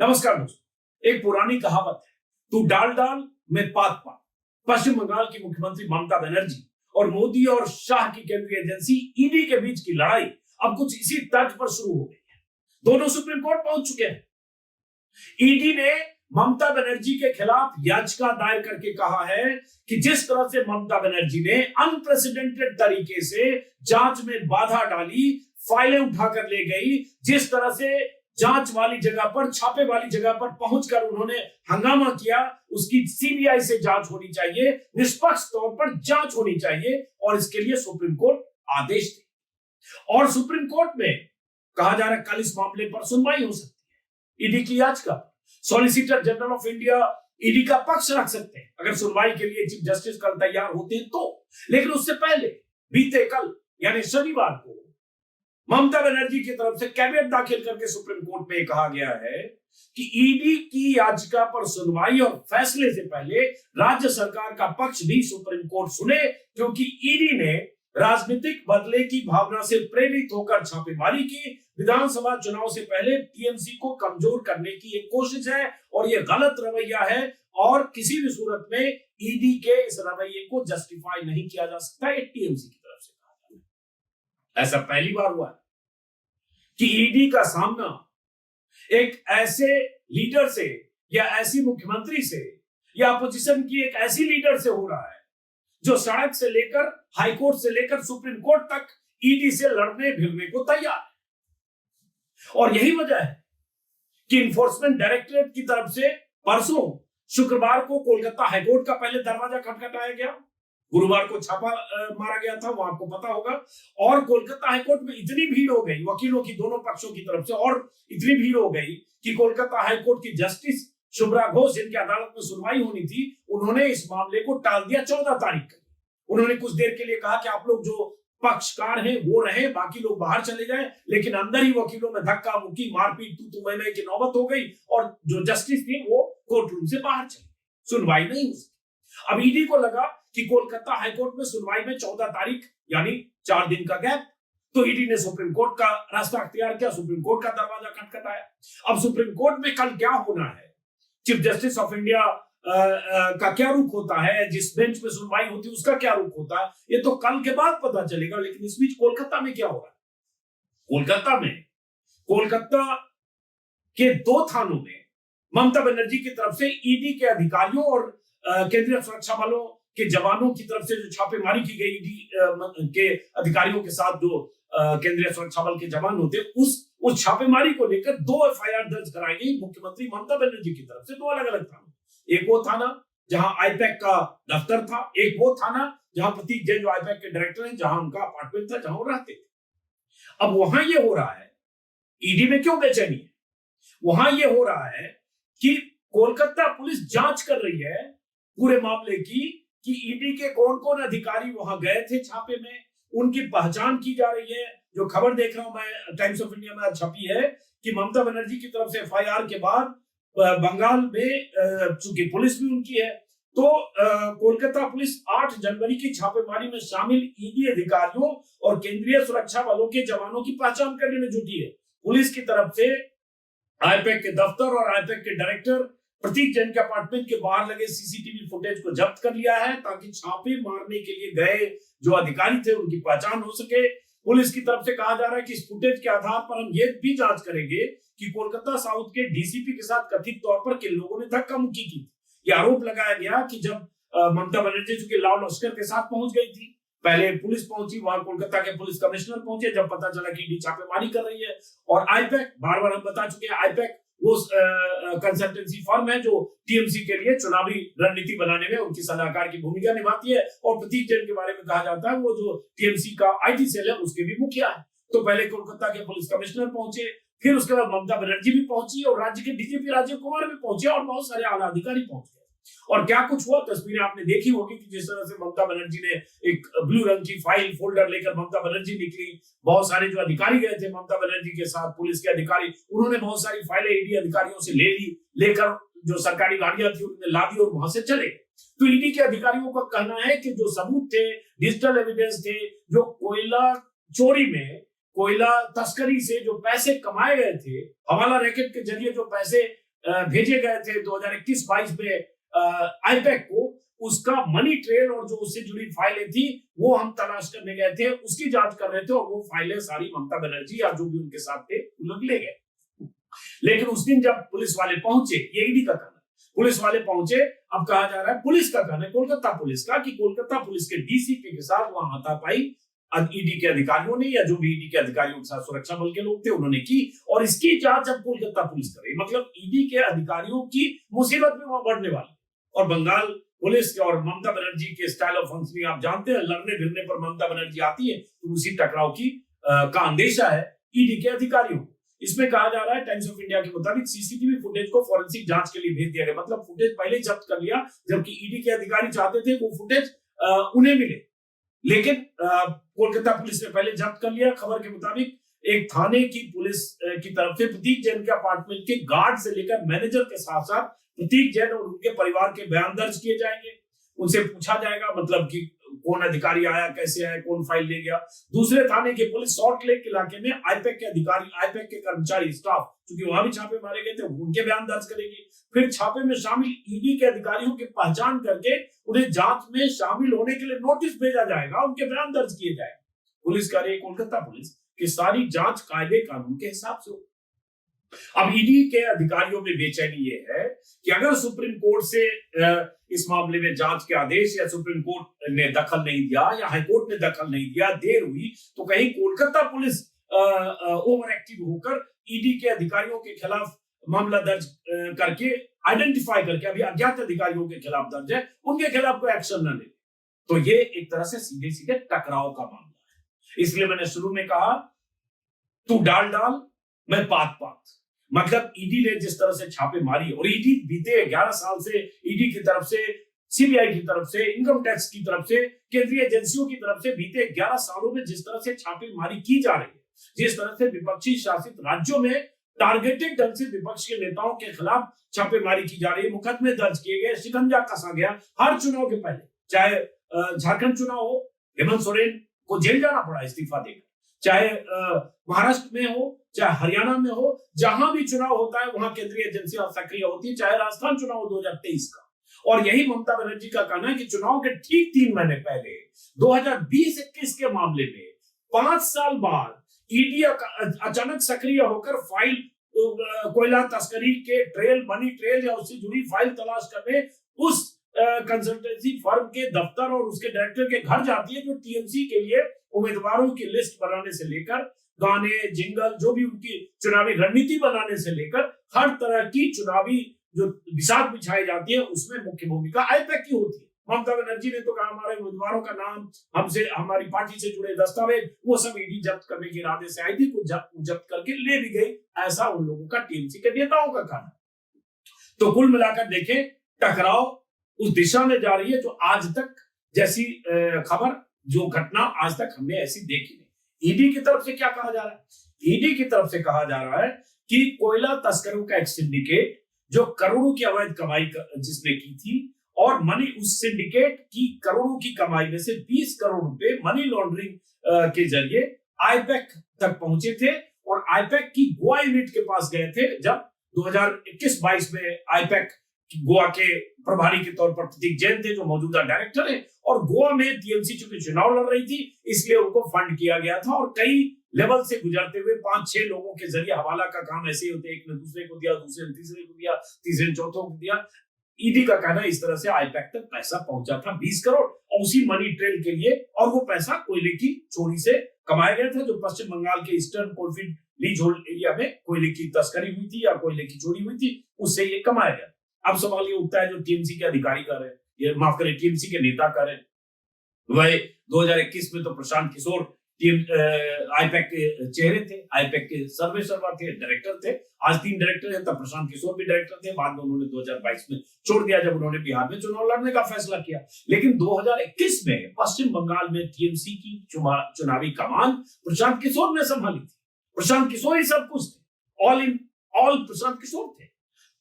नमस्कार दोस्तों। एक पुरानी कहावत है, तू डाल डाल मैं पात पात। पश्चिम बंगाल की मुख्यमंत्री ममता बनर्जी और मोदी और शाह की केंद्रीय एजेंसी ईडी के बीच की लड़ाई अब कुछ इसी तर्ज पर शुरू हो गई है। दोनों सुप्रीम कोर्ट पहुंच चुके हैं। ईडी ने ममता बनर्जी के खिलाफ याचिका दायर करके कहा है कि जिस तरह से ममता बनर्जी ने अनप्रेसिडेंटेड तरीके से जांच में बाधा डाली, फाइलें उठाकर ले गई, जिस तरह से जांच वाली जगह पर, छापे वाली जगह पर पहुंचकर उन्होंने हंगामा किया, उसकी सीबीआई से जांच होनी चाहिए, निष्पक्ष तौर पर जांच होनी चाहिए और इसके लिए सुप्रीम कोर्ट आदेश दे। और सुप्रीम कोर्ट में कहा जा रहा है कल इस मामले पर सुनवाई हो सकती है। ईडी की याचिका solicitor general of India ED का पक्ष रख सकते हैं अगर सुनवाई के लिए चीफ जस्टिस कल तैयार होते हैं तो। लेकिन उससे पहले बीते कल यानी शनिवार को ममता बनर्जी की तरफ से कैविएट दाखिल करके सुप्रीम कोर्ट में कहा गया है कि ईडी की याचिका पर सुनवाई और फैसले से पहले राज्य सरकार का पक्ष भी सुप्रीम कोर्ट सुने, क्योंकि ईडी ने राजनीतिक बदले की भावना से प्रेरित होकर छापेमारी की। विधानसभा चुनाव से पहले टीएमसी को कमजोर करने की एक कोशिश है और यह गलत रवैया है और किसी भी सूरत में ईडी के इस रवैये को जस्टिफाई नहीं किया जा सकता। ये टीएमसी की तरफ से कहा जा रहा है। ऐसा पहली बार हुआ है कि ईडी का सामना एक ऐसे लीडर से या ऐसी मुख्यमंत्री से या अपोजिशन की एक ऐसी लीडर से हो रहा है जो सड़क से लेकर हाईकोर्ट से लेकर सुप्रीम कोर्ट तक ईडी से लड़ने भिड़ने को तैयार है। और यही वजह है कि इन्फोर्समेंट डायरेक्टरेट की तरफ से परसों शुक्रवार को कोलकाता हाईकोर्ट का पहले दरवाजा खटखटाया गया, गुरुवार को छापा मारा गया था, वो आपको पता होगा। और कोलकाता हाईकोर्ट में इतनी भीड़ हो गई वकीलों की दोनों पक्षों की तरफ से, और इतनी भीड़ हो गई कि कोलकाता हाईकोर्ट की जस्टिस शुभ्रा घोष, जिनकी अदालत में सुनवाई होनी थी, उन्होंने इस मामले को टाल दिया 14 तारीख को। उन्होंने कुछ देर के लिए कहा कि आप लोग जो पक्षकार हैं वो रहे, बाकी लोग बाहर चले जाएं, लेकिन अंदर ही वकीलों में धक्का मुक्की, मारपीट, तू मैं की नौबत हो गई और जो जस्टिस थी वो कोर्ट रूम से बाहर चली, सुनवाई नहीं हो सकी। अब ईडी को लगा कि कोलकाता हाईकोर्ट में सुनवाई में 14 तारीख यानी 4 दिन का गैप, तो ईडी ने सुप्रीम कोर्ट का रास्ता अख्तियार किया, सुप्रीम कोर्ट का दरवाजा खटखटाया। अब सुप्रीम कोर्ट में कल क्या होना है, चीफ जस्टिस ऑफ इंडिया का क्या रुख होता है, जिस बेंच पे सुनवाई होती है उसका क्या रुख होता है, ये तो कल के बाद पता चलेगा। लेकिन इस बीच कोलकाता में क्या हो रहा है? कोलकाता के 2 थानों में ममता बनर्जी की तरफ से ईडी के अधिकारियों और केंद्रीय सुरक्षा बलों के जवानों की तरफ से जो छापेमारी की गई ईडी के अधिकारियों के साथ, जो केंद्रीय सुरक्षा बल के जवान होते, उस छापेमारी को लेकर 2 एफआईआर दर्ज कराई गई मुख्यमंत्री ममता बनर्जी की तरफ से 2 अलग अलग थानों। एक वो थाना जहां आईपैक का दफ्तर था, एक वो थाना जहां प्रतीक जैन जो आईपैक के डायरेक्टर हैं, जहां उनका अपार्टमेंट था, जहां वो रहते थे। अब वहां ये हो रहा है, ईडी में क्यों बेचैनी है? वहां ये हो रहा है कि कोलकाता पुलिस जांच कर रही है पूरे मामले की कि ईडी के कौन कौन अधिकारी वहां गए थे छापे में, उनकी पहचान की जा रही है। जो खबर देख रहा हूं मैं, टाइम्स ऑफ इंडिया में छपी है कि ममता बनर्जी की तरफ से एफआईआर के बाद बंगाल में चूंकि पुलिस भी उनकी है, तो कोलकाता पुलिस 8 जनवरी की छापेमारी में शामिल ईडी अधिकारियों और केंद्रीय सुरक्षा बलों के जवानों की पहचान करने में जुटी है। पुलिस की तरफ से आईपैक के दफ्तर और आईपैक के डायरेक्टर प्रतीक जैन के अपार्टमेंट के बाहर लगे सीसीटीवी फुटेज को जब्त कर लिया है ताकि छापे मारने के लिए गए जो अधिकारी थे उनकी पहचान हो सके। पुलिस की तरफ से कहा जा रहा है कि इस फुटेज के आधार पर हम ये भी जांच करेंगे कि कोलकाता साउथ के डीसीपी के साथ कथित तौर पर किन लोगों ने धक्का मुक्की की। यह आरोप लगाया गया कि जब ममता बनर्जी चूंकि लाल लश्कर के साथ पहुंच गई थी, पहले पुलिस पहुंची, वहां कोलकाता के पुलिस कमिश्नर पहुंचे, जब पता चला कि ईडी छापेमारी कर रही है। और आईपैक, बार बार हम बता चुके हैं, आईपैक वो कंसल्टेंसी फर्म है जो टीएमसी के लिए चुनावी रणनीति बनाने में उनकी सलाहकार की भूमिका निभाती है। और प्रतीक जैन के बारे में कहा जाता है वो जो टीएमसी का आईटी सेल है उसके भी मुखिया है। तो पहले कोलकाता के पुलिस कमिश्नर पहुंचे, फिर उसके बाद ममता बनर्जी भी पहुंची और राज्य के डीजीपी राजीव कुमार भी पहुंचे और बहुत सारे आला अधिकारी पहुंच गए। और क्या कुछ हुआ, तस्वीरें आपने देखी होगी कि जिस तरह से ममता बनर्जी ने एक ब्लू रंग की फाइल फोल्डर लेकर ममता बनर्जी निकली, बहुत सारे जो अधिकारी गए थे ममता बनर्जी के साथ, पुलिस के अधिकारी, उन्होंने बहुत सारी फाइलें ईडी अधिकारियों से लेकर जो सरकारी गाड़ियां थी उन्होंने ला दी और वहां से चले। तो ईडी के अधिकारियों का कहना है कि जो सबूत थे, डिजिटल एविडेंस थे, जो कोयला चोरी में, कोयला तस्करी से जो पैसे कमाए गए थे, हवाला रैकेट के जरिए जो पैसे भेजे गए थे 2021-22 में आईपैक को, उसका मनी ट्रेल और जो उससे जुड़ी फाइलें थी वो हम तलाश करने गए थे, उसकी जांच कर रहे थे, और वो फाइलें सारी ममता बनर्जी या जो भी उनके साथ थे वो लोग ले गए। लेकिन उस दिन जब पुलिस वाले पहुंचे, ये ईडी का कहना, पुलिस वाले पहुंचे, अब कहा जा रहा है, पुलिस का कहना है, कोलकाता पुलिस का, कि कोलकाता पुलिस के डीसीपी के साथ वहां हाथापाई ईडी के अधिकारियों ने, या जो भी ईडी के अधिकारियों के साथ सुरक्षा बल के लोग थे उन्होंने की, और इसकी जांच अब कोलकाता पुलिस कर रही। मतलब ईडी के अधिकारियों की मुसीबत में वहां बढ़ने वाली। और बंगाल पुलिस और ममता बनर्जी के स्टाइल ऑफ फंक्शनिंग आप जानते हैं, लड़ने भिड़ने पर ममता बनर्जी आती है तो उसी टकराव की का अंदेशा है ईडी के अधिकारियों को। इसमें कहा जा रहा है टाइम्स ऑफ इंडिया के मुताबिक सीसीटीवी फुटेज को फॉरेंसिक जांच के लिए भेज दिया गया। मतलब फुटेज पहले ही जब्त कर लिया, जबकि ईडी के अधिकारी चाहते थे वो फुटेज उन्हें मिले, लेकिन कोलकाता पुलिस ने पहले जब्त कर लिया। खबर के मुताबिक एक थाने की पुलिस की तरफ से प्रतीक जैन के अपार्टमेंट के गार्ड से लेकर मैनेजर के साथ साथ प्रतीक जैन और उनके परिवार के बयान दर्ज किए जाएंगे। उनसे पूछा जाएगा मतलब कि कौन अधिकारी आया, कैसे आया, कौन फाइल ले गया। दूसरे थाने की पुलिस सॉल्ट लेक इलाके में आईपैक के अधिकारी, आईपैक के कर्मचारी, स्टाफ, क्योंकि वहां भी छापे मारे गए थे, उनके बयान दर्ज करेगी। फिर छापे में शामिल ईडी के अधिकारियों की पहचान करके उन्हें जांच में शामिल होने के लिए नोटिस भेजा जाएगा, उनके बयान दर्ज किए जाएंगे। पुलिस कर रही है, कोलकाता पुलिस, कि सारी जांच कायदे कानून के हिसाब से हो। अब ईडी के अधिकारियों में बेचैनी ये है कि अगर सुप्रीम कोर्ट से इस मामले में जांच के आदेश, या सुप्रीम कोर्ट ने दखल नहीं दिया या हाईकोर्ट ने दखल नहीं दिया, देर हुई, तो कहीं कोलकाता पुलिस ओवर एक्टिव होकर ईडी के अधिकारियों के खिलाफ मामला दर्ज करके, आइडेंटिफाई करके, अभी अज्ञात अधिकारियों के खिलाफ दर्ज है, उनके खिलाफ कोई एक्शन न ले, तो ये एक तरह से सीधे सीधे टकराव का मामला है। इसलिए मैंने शुरू में कहा, तू डाल डाल मैं पात पात। मतलब ईडी ने जिस तरह से छापे मारी, और ईडी बीते 11 साल से ईडी की तरफ से, सीबीआई की तरफ से, इनकम टैक्स की तरफ से, केंद्रीय एजेंसियों की तरफ से बीते 11 सालों में जिस तरह से छापेमारी की जा रही है, जिस तरह से विपक्षी शासित राज्यों में टारगेटेड ढंग से विपक्ष के नेताओं के खिलाफ छापेमारी की जा रही है, मुकदमे दर्ज किए गए, शिकंजा कसा गया हर चुनाव के पहले, चाहे झारखंड चुनाव हो, हेमंत सोरेन को जेल जाना पड़ा इस्तीफा देकर, चाहे महाराष्ट्र में हो, चाहे हरियाणा में हो, जहां भी चुनाव होता है वहां केंद्रीय एजेंसियां सक्रिय होती है, चाहे राजस्थान चुनाव 2023 का। और यही ममता बनर्जी का कहना है कि चुनाव के ठीक 3 महीने पहले 2020-21 के मामले में 5 साल बाद ईडी अचानक सक्रिय होकर फाइल, कोयला तस्करी के ट्रेल, मनी ट्रेल या उससे जुड़ी फाइल तलाश करने उस कंसल्टेंसी फर्म के दफ्तर और उसके डायरेक्टर के घर जाती है, जो टीएमसी के लिए उम्मीदवारों की लिस्ट बनाने से लेकर गाने, जिंगल, जो भी उनकी चुनावी रणनीति बनाने से लेकर हर तरह की चुनावी जो बिसात बिछाई जाती है, उसमें मुख्य भूमिका आईपैक की होती है। ममता बनर्जी ने तो कहा हमारे उम्मीदवारों का नाम, हमसे, हमारी पार्टी से जुड़े दस्तावेज, वो सब ईडी जब्त करने के इरादे से आई थी, कुछ जब्त करके ले भी गई, ऐसा उन लोगों का, टीएमसी के नेताओं का कहना। तो कुल मिलाकर देखें, टकराव उस दिशा में जा रही है जो आज तक, जैसी खबर, जो घटना आज तक हमने ऐसी देखी नहीं। ईडी की तरफ से क्या कहा जा रहा है? ईडी की तरफ से कहा जा रहा है कि कोयला तस्करों का एक सिंडिकेट, जो करोड़ों की अवैध कमाई जिसने की थी, और मनी, उस सिंडिकेट की करोड़ों की कमाई में से 20 करोड़ रुपए मनी लॉन्ड्रिंग के जरिए आईपैक तक पहुंचे थे, और आईपैक की गोवा यूनिट के पास गए थे जब 2021-22 में आईपैक गोवा के प्रभारी के तौर पर प्रतीक जैन थे, जो मौजूदा डायरेक्टर है, और गोवा में टीएमसी चूंकि चुनाव लड़ रही थी, इसलिए उनको फंड किया गया था, और कई लेवल से गुजरते हुए 5-6 लोगों के जरिए हवाला का काम ऐसे ही होते, एक ने दूसरे को दिया, दूसरे ने तीसरे को दिया, तीसरे ने चौथों को दिया। ईडी का कहना इस तरह से आईपैक तक पैसा पहुंचा था 20 करोड़, और उसी मनी ट्रेल के लिए, और वो पैसा कोयले की चोरी से कमाया गया था, जो पश्चिम बंगाल के eastern coalfield lease hold area में कोयले की तस्करी हुई थी या कोयले की चोरी हुई थी, उससे ये कमाया गया। अब सवाल ये उठता है, जो टीएमसी के अधिकारी कर रहे हैं, ये माफ करें, टीएमसी के नेता कर रहे हैं, वह 2021 में तो प्रशांत किशोर आईपैक के चेहरे थे, आईपैक के सर्वे सर्वा थे, डायरेक्टर थे, आज 3 डायरेक्टर हैं, तब प्रशांत किशोर भी डायरेक्टर थे, बाद में उन्होंने 2022 में छोड़ दिया जब उन्होंने बिहार में चुनाव लड़ने का फैसला किया। लेकिन 2021 में पश्चिम बंगाल में टीएमसी की चुनावी कमान प्रशांत किशोर ने संभाली थी, प्रशांत किशोर ही सब कुछ थे, all in all Prashant Kishor थे।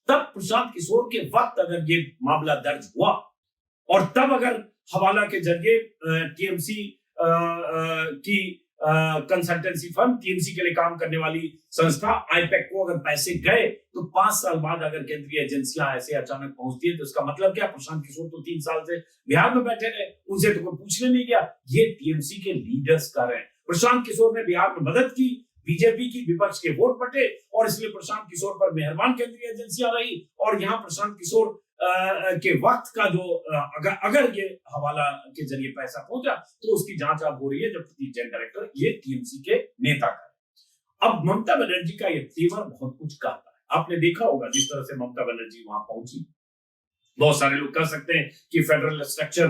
तब प्रशांत किशोर के वक्त अगर ये मामला दर्ज हुआ, और तब अगर हवाला के जरिए टीएमसी की कंसल्टेंसी फर्म, टीएमसी के लिए काम करने वाली संस्था आईपैक को अगर पैसे गए तो 5 साल बाद अगर केंद्रीय एजेंसियां ऐसे अचानक पहुंचती है तो इसका मतलब क्या? प्रशांत किशोर तो 3 साल से बिहार में बैठे रहे, उनसे तो कोई पूछने नहीं गया। ये टीएमसी के लीडर्स कर रहे हैं। प्रशांत किशोर ने बिहार में मदद की, बीजेपी की, विपक्ष के वोट बटे और इसलिए प्रशांत किशोर पर मेहरबान केंद्रीय एजेंसियां रही। और यहाँ प्रशांत किशोर के वक्त का जो अगर ये हवाला के जरिए पैसा पहुंचा तो उसकी जांच अब हो रही है, जबकि जेल डायरेक्टर ये टीएमसी के नेता का है। अब ममता बनर्जी का ये तेवर बहुत कुछ कहता है। आपने देखा होगा जिस तरह से ममता बनर्जी वहां पहुंची। बहुत सारे लोग कह सकते हैं कि फेडरल स्ट्रक्चर,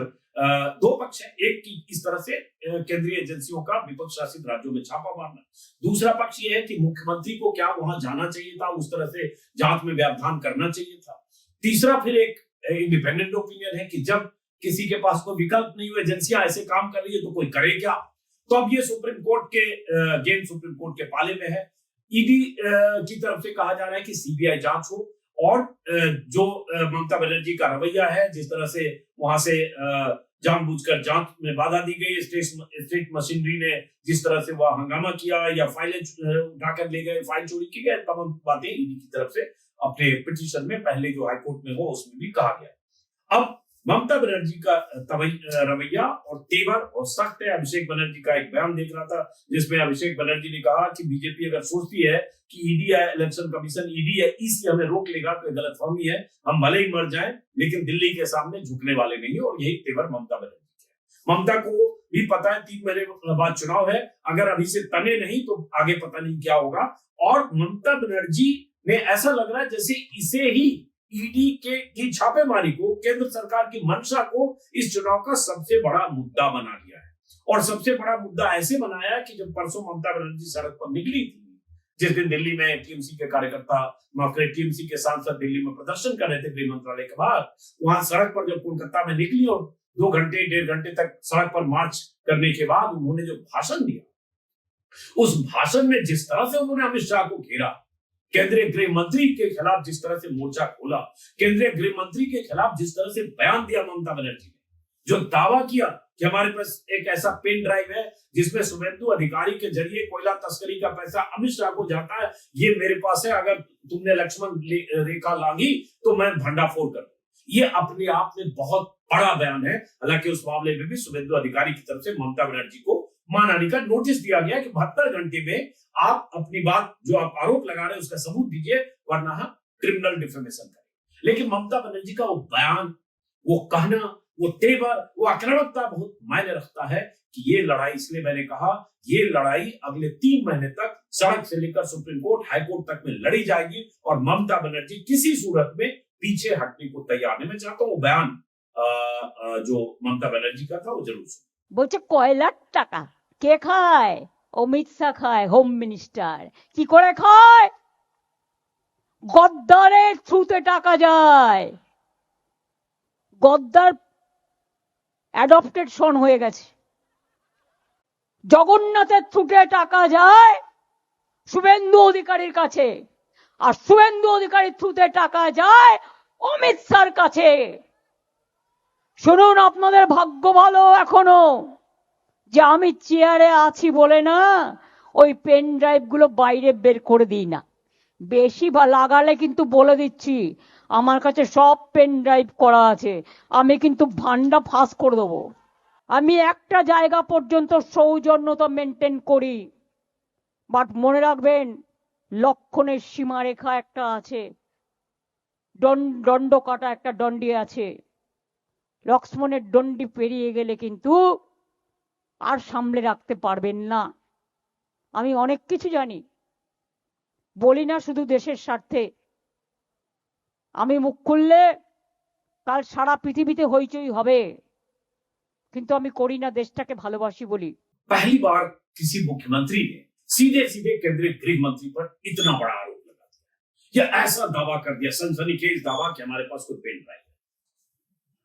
दो पक्ष है, एक की इस तरह से केंद्रीय एजेंसियों का विपक्ष शासित राज्यों में छापा मारना, दूसरा पक्ष ये है कि मुख्यमंत्री को क्या वहां जाना चाहिए था, उस तरह से जांच में व्यवधान करना चाहिए था। तीसरा फिर एक इंडिपेंडेंट ओपिनियन है कि जब किसी के पास कोई विकल्प नहीं हुआ, एजेंसियां ऐसे काम कर रही है तो कोई करे क्या। तो अब ये सुप्रीम कोर्ट के गेम सुप्रीम कोर्ट के पाले में है। ईडी की तरफ से कहा जा रहा है कि सीबीआई जांच हो और जो ममता बनर्जी का रवैया है, जिस तरह से वहां से जानबूझकर जांच में बाधा दी गई, स्टेट मशीनरी ने जिस तरह से वह हंगामा किया या फाइलें उठाकर ले गए, फाइल चोरी की गए, तमाम बातें ईडी की तरफ से अपने पिटीशन में पहले जो हाईकोर्ट में हो उसमें भी कहा गया। अब ममता बनर्जी का रवैया और तेवर और सख्त है। अभिषेक बनर्जी का एक बयान देख रहा था जिसमें अभिषेक बनर्जी ने कहा कि बीजेपी अगर सोचती है कि ईडी है, इलेक्शन कमीशन ईडी है, ईसी हमें रोक लेगा तो गलतफहमी है। हम भले ही मर जाएं लेकिन दिल्ली के सामने झुकने वाले नहीं। और यही तेवर ममता बनर्जी है। ममता को भी पता है 3 महीने बाद चुनाव है, अगर अभी से तने नहीं तो आगे पता नहीं क्या होगा। और ममता बनर्जी ने ऐसा लग रहा है जैसे इसे ही ईडी की छापेमारी को, केंद्र सरकार की मंशा को इस चुनाव का सबसे बड़ा मुद्दा बना लिया है। और सबसे बड़ा मुद्दा ऐसे बनाया कि जब परसों ममता बनर्जी सड़क पर निकली थी, जिस दिन दिल्ली में टीएमसी के कार्यकर्ता, टीएमसी के सांसद दिल्ली में प्रदर्शन कर रहे थे गृह मंत्रालय के बाहर, वहां सड़क पर जब कोलकाता में निकली और 2 घंटे 1.5 घंटे तक सड़क पर मार्च करने के बाद उन्होंने जो भाषण दिया, उस भाषण में जिस तरह से उन्होंने अमित शाह को घेरा, केंद्रीय गृह मंत्री के खिलाफ जिस तरह से मोर्चा खोला, केंद्रीय गृह मंत्री के खिलाफ जिस तरह से बयान दिया ममता बनर्जी ने, जो दावा किया कि हमारे पास एक ऐसा पेन ड्राइव है जिसमें शुभेंदु अधिकारी के जरिए कोयला तस्करी का पैसा अमित शाह को जाता है, ये मेरे पास है, अगर तुमने लक्ष्मण रेखा लांघी तो मैं भंडाफोड़ कर दूं। ये अपने आप में बहुत बड़ा बयान है। हालांकि उस मामले में भी शुभेंदु अधिकारी की तरफ से ममता बनर्जी को मानहानि का नोटिस दिया गया कि 72 घंटे में आप अपनी बात, जो आप आरोप लगा रहे हैं, उसका सबूत दीजिए, वरना हम क्रिमिनल डिफेमेशन करेंगे। लेकिन ममता बनर्जी का वो बयान, वो कहना, वो तेवर, वो आक्रामकता बहुत मायने रखता है कि ये लड़ाई, इसलिए मैंने कहा ये लड़ाई अगले 3 महीने तक सड़क से लेकर सुप्रीम कोर्ट, हाई कोर्ट तक में लड़ी जाएगी। और ममता बनर्जी किसी सूरत में पीछे हटने को तैयार नहीं। मैं चाहता हूँ वो बयान जो ममता बनर्जी का था वो जरूर सुनो। বলছে কয়লার টাকা কে খায়? অমিত শাহ খায়, হোম মিনিস্টার। কি করে খায়? গদ্দারের থ্রুতে টাকা যায়। গদ্দার অ্যাডপ্টেড সন হয়ে গেছে। জগন্নাথের থ্রুতে টাকা যায় শুভেন্দু অধিকারীর কাছে, আর শুভেন্দু অধিকারীর থ্রুতে টাকা যায় অমিত শাহর কাছে। শুনুন, আপনাদের ভাগ্য ভালো এখনো যে আমি চেয়ারে আছি বলে না ওই পেন ড্রাইভ গুলো বাইরে বের করে দিই না। বেশি লাগালে কিন্তু বলে দিচ্ছি আমার কাছে সব পেন ড্রাইভ করা আছে, আমি কিন্তু ভান্ডা ফাঁস করে দেবো। আমি একটা জায়গা পর্যন্ত সৌজন্যতা মেনটেন করি, বাট মনে রাখবেন লক্ষণের সীমারেখা একটা আছে, দণ্ড কাটা একটা দণ্ডি আছে। লক্ষ্মণের দণ্ডি পেরিয়ে গেলে কিন্তু আর সামলে রাখতে পারবেন না। আমি অনেক কিছু জানি, বলি না শুধু দেশের স্বার্থে। আমি মুখ খুললে কাল সারা পৃথিবীতে হইচই হবে, কিন্তু আমি করি না, দেশটাকে ভালোবাসি বলি। पहली बार किसी मुख्यमंत्री ने सीधे सीधे केंद्रीय गृह मंत्री पर इतना बड़ा आरोप लगा दिया, या ऐसा दावा कर दिया, सनसनीखेज दावा कि हमारे पास कोई पेन ड्राइव है।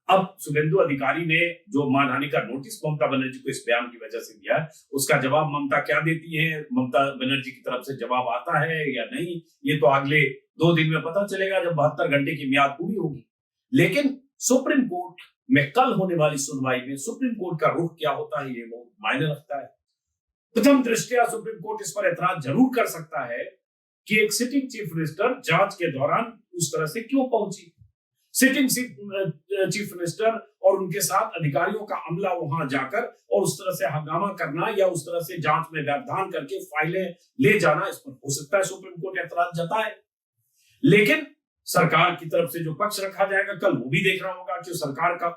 अब शुभेंदु अधिकारी ने जो मानहानि का नोटिस ममता बनर्जी को इस बयान की वजह से दिया, उसका जवाब ममता क्या देती है, ममता बनर्जी की तरफ से जवाब आता है या नहीं, ये तो अगले 2 दिन में पता चलेगा जब 72 घंटे की मियाद पूरी होगी। लेकिन सुप्रीम कोर्ट में कल होने वाली सुनवाई में सुप्रीम कोर्ट का रुख क्या होता है, ये वो मायने रखता है। प्रथम दृष्टया सुप्रीम कोर्ट इस पर ऐतराज जरूर कर सकता है कि एक सिटिंग चीफ मिनिस्टर जांच के दौरान उस तरह से क्यों पहुंची। सिटिंग चीफ मिनिस्टर और उनके साथ अधिकारियों का अमला वहां जाकर और उस तरह से हंगामा करना या उस तरह से जांच में व्यवधान करके फाइलें ले जाना, इस पर हो सकता है सुप्रीम कोर्ट ऐतराज जताए। लेकिन सरकार की तरफ से जो पक्ष रखा जाएगा, कल वो भी देखना होगा कि सरकार का,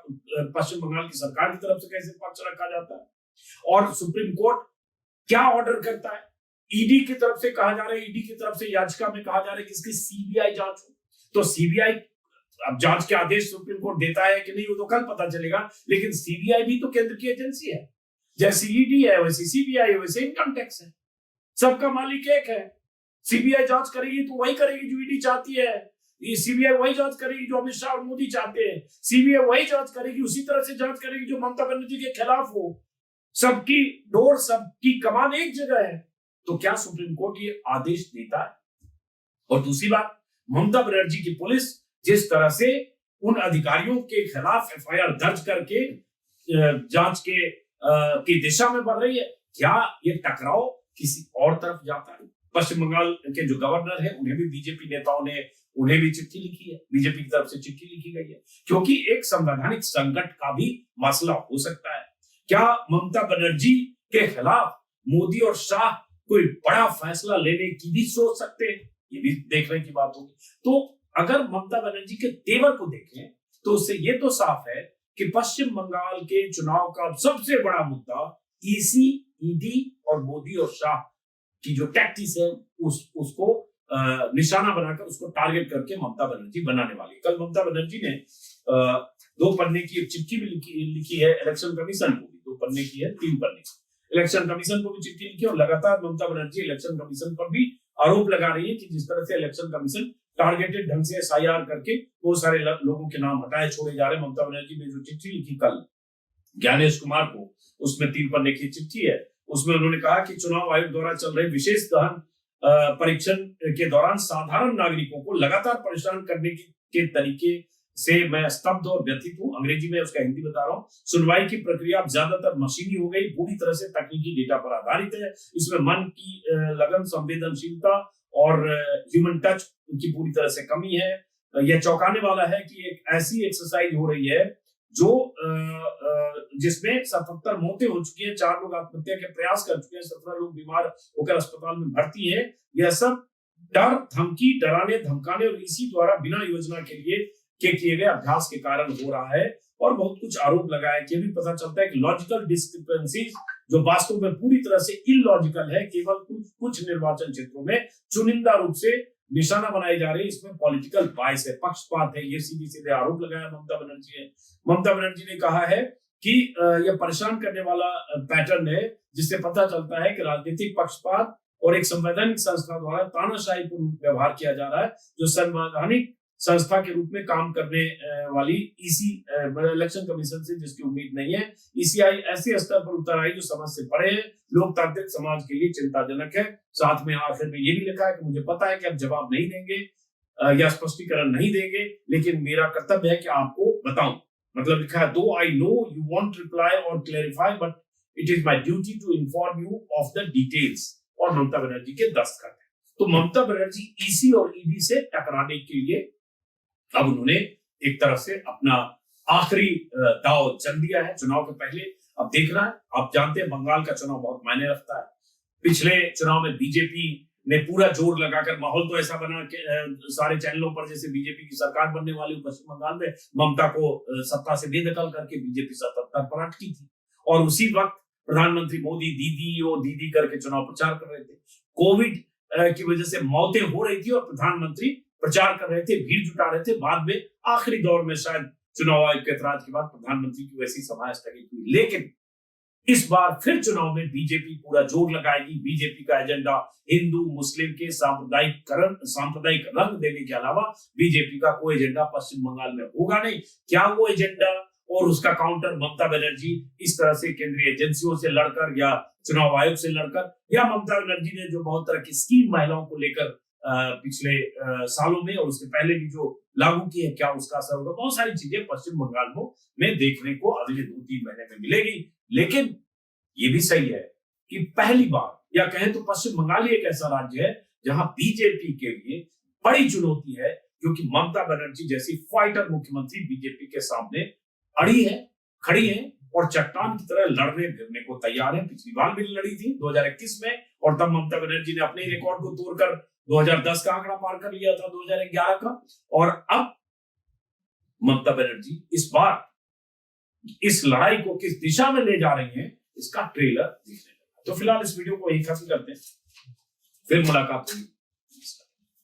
पश्चिम बंगाल की सरकार की तरफ से कैसे पक्ष रखा जाता है और सुप्रीम कोर्ट क्या ऑर्डर करता है। ईडी की तरफ से कहा जा रहा है, ईडी की तरफ से याचिका में कहा जा रहा है कि इसकी सीबीआई जांच हो। तो सीबीआई अब जांच के आदेश सुप्रीम कोर्ट देता है कि नहीं वो तो कल पता चलेगा, लेकिन सीबीआई भी तो केंद्र की एजेंसी है। जैसे ईडी है वैसे सीबीआई है, वैसे इनकम टैक्स है, सबका मालिक एक है। सीबीआई जांच करेगी तो वही करेगी जो ईडी चाहती है, सीबीआई वही जांच करेगी जो अमित शाह और मोदी चाहते हैं, सीबीआई वही जांच करेगी, उसी तरह से जांच करेगी जो ममता बनर्जी के खिलाफ हो। सबकी डोर, सबकी कमान एक जगह है। तो क्या सुप्रीम कोर्ट ये आदेश देता है? और दूसरी बात, ममता बनर्जी की पुलिस जिस तरह से उन अधिकारियों के खिलाफ एफआईआर दर्ज करके जांच की दिशा में बढ़ रही है, क्या ये टकराव किसी और तरफ जाता है? पश्चिम बंगाल के जो गवर्नर है उन्हें भी बीजेपी नेताओं ने, उन्हें भी चिट्ठी लिखी है, बीजेपी की तरफ से चिट्ठी लिखी गई है, क्योंकि एक संवैधानिक संकट का भी मसला हो सकता है। क्या ममता बनर्जी के खिलाफ मोदी और शाह कोई बड़ा फैसला लेने की भी सोच सकते हैं? ये भी देखने की बात होगी। तो अगर ममता बनर्जी के तेवर को देखें तो उससे ये तो साफ है कि पश्चिम बंगाल के चुनाव का सबसे बड़ा मुद्दा ईसी, ईडी और मोदी और शाह की जो टैक्टिस है उसको निशाना बनाकर, उसको टारगेट करके ममता बनर्जी बनाने वाली। कल ममता बनर्जी ने 2 पन्ने की एक चिट्ठी भी लिखी है इलेक्शन कमीशन को भी, 2 पन्ने की है, 3 पन्ने इलेक्शन कमीशन को भी चिट्ठी लिखी और लगातार ममता बनर्जी इलेक्शन कमीशन पर भी आरोप लगा रही है कि जिस तरह से इलेक्शन कमीशन टारगेटेड ढंग से एसआईआर करके बहुत सारे लोगों के नाम हटाए छोड़े जा रहे हैं। ममता बनर्जी ने जो चिट्ठी लिखी कल ज्ञानेश कुमार को, उसमें 3 पन्ने की चिट्ठी है। उसमें उन्होंने कहा कि चुनाव आयोग द्वारा चल रहे विशेष गहन परीक्षण के दौरान साधारण नागरिकों को लगातार परेशान करने के तरीके से मैं स्तब्ध और व्यथित हूं। अंग्रेजी में उसका हिंदी बता रहा हूं। सुनवाई की प्रक्रिया अब ज्यादातर मशीनी हो गई, पूरी तरह से तकनीकी डेटा पर आधारित है। इसमें मन की लगन, संवेदनशीलता और ह्यूमन टच की पूरी तरह से कमी है। यह चौंकाने वाला है कि एक ऐसी एक्सरसाइज हो रही है जो जिसमें 77 मौतें हो चुकी हैं, 4 लोग आत्महत्या के प्रयास कर चुके हैं, 17 लोग बीमार होकर अस्पताल में भर्ती हैं। यह सब डर, धमकी, डराने, धमकाने और इसी द्वारा बिना योजना के लिए किए गए अभ्यास के कारण हो रहा है। और बहुत कुछ आरोप लगाया कि भी पता चलता है कि लॉजिकल डिस्क्रिपेंसीज जो वास्तव में पूरी तरह से इलॉजिकल है, केवल कुछ निर्वाचन क्षेत्रों में चुनिंदा रूप से निशाना बनाई जा रही है, इसमें पॉलिटिकल बायस है, पक्षपात है। ये सीधे सीधे आरोप लगाया ममता बनर्जी ने। ममता बनर्जी ने कहा है कि यह परेशान करने वाला पैटर्न है, जिससे पता चलता है कि राजनीतिक पक्षपात और एक संवैधानिक संस्था द्वारा तानाशाहीपूर्ण व्यवहार किया जा रहा है, जो संवैधानिक संस्था के रूप में काम करने वाली ईसी इलेक्शन कमीशन से जिसकी उम्मीद नहीं है। ईसीआई ऐसे स्तर पर उतर आई जो समझ से परे है, लोकतांत्रिक समाज के लिए चिंताजनक है। साथ में आखिर में ये भी लिखा है कि मुझे पता है कि आप जवाब नहीं देंगे या स्पष्टीकरण नहीं देंगे, लेकिन मेरा कर्तव्य है कि आपको बताऊं। मतलब लिखा है, though I know you won't reply और clarify but it is my duty to inform you of the details. और ममता बनर्जी के दस्तखत है। तो ममता बनर्जी ईसी और ईडी से टकराने के लिए अब उन्होंने एक तरह से अपना आखिरी दाव चल दिया है चुनाव के पहले। अब देखना है, आप जानते हैं बंगाल का चुनाव बहुत मायने रखता है। पिछले चुनाव में बीजेपी ने पूरा जोर लगाकर, माहौल तो ऐसा बना कि सारे चैनलों पर जैसे बीजेपी की सरकार बनने वाली पश्चिम बंगाल में ममता को सत्ता से बेदखल करके बीजेपी 77 पर अटकी थी। और उसी वक्त प्रधानमंत्री मोदी दीदी और दीदी करके चुनाव प्रचार कर रहे थे। कोविड की वजह से मौतें हो रही थी और प्रधानमंत्री प्रचार कर रहे थे, भीड़ जुटा रहे थे। बाद में आखिरी दौर में शायद चुनाव आयोग के ऐतराज के बाद प्रधानमंत्री की वैसी सभा स्थगित हुई। लेकिन इस बार फिर चुनाव में बीजेपी पूरा जोर लगाएगी। बीजेपी का एजेंडा हिंदू मुस्लिम के सांप्रदायिक रंग देने के अलावा बीजेपी का कोई एजेंडा पश्चिम बंगाल में होगा नहीं। क्या वो एजेंडा और उसका काउंटर ममता बनर्जी इस तरह से केंद्रीय एजेंसियों से लड़कर या चुनाव आयोग से लड़कर, या ममता बनर्जी ने जो बहुत तरह की स्कीम महिलाओं को लेकर पिछले सालों में और उसके पहले भी जो लागू की है, क्या उसका असर होगा? बहुत सारी चीजें पश्चिम बंगाल में देखने को अगले 2-3 महीने में मिलेगी। लेकिन ये भी सही है कि पहली बार, या कहें तो पश्चिम बंगाल ही एक ऐसा राज्य है जहां बीजेपी के लिए बड़ी चुनौती है, क्योंकि ममता बनर्जी जैसी फाइटर मुख्यमंत्री बीजेपी के सामने अड़ी है, खड़ी है और चट्टान की तरह लड़ने भिड़ने को तैयार है। पिछली बार भी लड़ी थी 2021 में, और तब ममता बनर्जी ने अपने रिकॉर्ड को तोड़कर 2010 का आंकड़ा पार कर लिया था, 2011 का। और अब ममता बनर्जी इस बार इस लड़ाई को किस दिशा में ले जा रही हैं, इसका ट्रेलर दिखने लगा। तो फिलहाल इस वीडियो को यहीं खत्म करते हैं, फिर मुलाकात होगी।